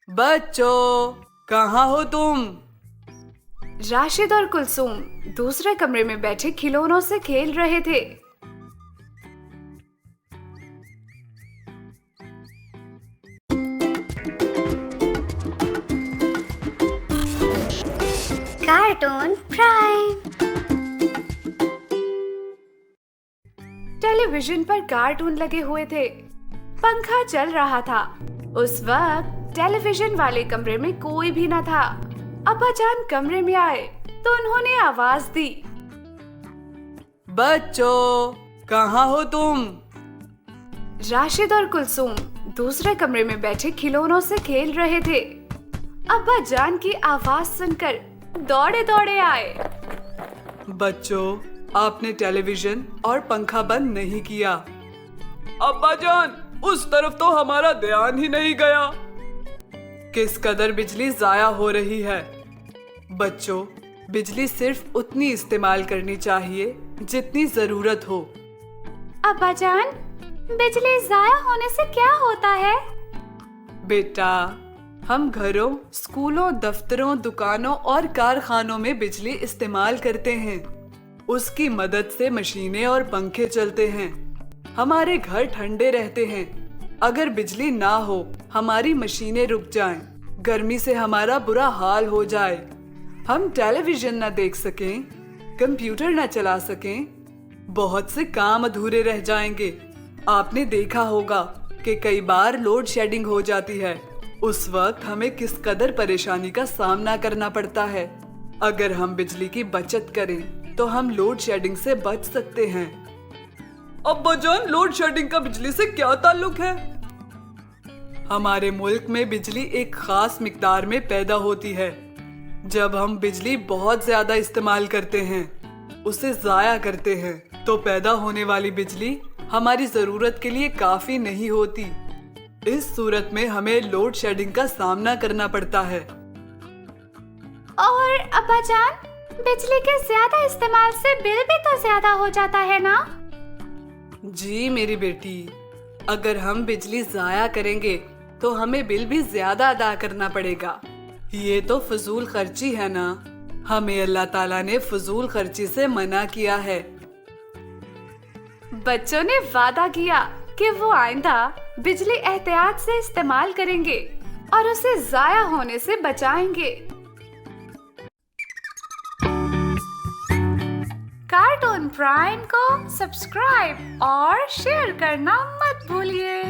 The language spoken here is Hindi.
बच्चों, कहाँ हो तुम? राशिद और कुलसूम दूसरे कमरे में बैठे खिलौनों से खेल रहे थे। Cartoon prime. टेलीविजन पर कार्टून लगे हुए थे। पंखा चल रहा था। उस वक्त टेलीविजन वाले कमरे में कोई भी न था। अब्बा जान कमरे में आए तो उन्होंने आवाज दी, बच्चों, कहाँ हो तुम? राशिद और कुलसूम दूसरे कमरे में बैठे खिलौनों से खेल रहे थे। अब्बा जान की आवाज सुनकर दौड़े दौड़े आए। बच्चों, आपने टेलीविजन और पंखा बंद नहीं किया। अब्बा जान, उस तरफ तो हमारा ध्यान ही नहीं गया। किस कदर बिजली जाया हो रही है। बच्चों, बिजली सिर्फ उतनी इस्तेमाल करनी चाहिए जितनी जरूरत हो। अब्बा जान, बिजली जाया होने से क्या होता है? बेटा, हम घरों, स्कूलों, दफ्तरों, दुकानों और कारखानों में बिजली इस्तेमाल करते हैं। उसकी मदद से मशीनें और पंखे चलते हैं। हमारे घर ठंडे रहते हैं। अगर बिजली ना हो, हमारी मशीनें रुक जाएं, गर्मी से हमारा बुरा हाल हो जाए, हम टेलीविजन ना देख सकें, कंप्यूटर ना चला सकें, बहुत से काम अधूरे रह जाएंगे। आपने देखा होगा कि कई बार लोड शेडिंग हो जाती है। उस वक्त हमें किस कदर परेशानी का सामना करना पड़ता है। अगर हम बिजली की बचत करें तो हम लोड शेडिंग से बच सकते हैं। अब्बा जान, लोड शेडिंग का बिजली से क्या ताल्लुक है? हमारे मुल्क में बिजली एक खास मिकदार में पैदा होती है। जब हम बिजली बहुत ज्यादा इस्तेमाल करते हैं, उसे जाया करते हैं, तो पैदा होने वाली बिजली हमारी जरूरत के लिए काफी नहीं होती। इस सूरत में हमें लोड शेडिंग का सामना करना पड़ता है। और अब्बा जान, बिजली के ज्यादा इस्तेमाल से बिल भी तो ज्यादा हो जाता है ना? जी मेरी बेटी, अगर हम बिजली जाया करेंगे तो हमें बिल भी ज्यादा अदा करना पड़ेगा। ये तो फजूल खर्ची है ना। हमें अल्लाह ताला ने फजूल खर्ची से मना किया है। बच्चों ने वादा किया कि वो आइंदा बिजली एहतियात से इस्तेमाल करेंगे और उसे जाया होने से बचाएंगे। कार्टून प्राइम को सब्सक्राइब और शेयर करना मत भूलिए।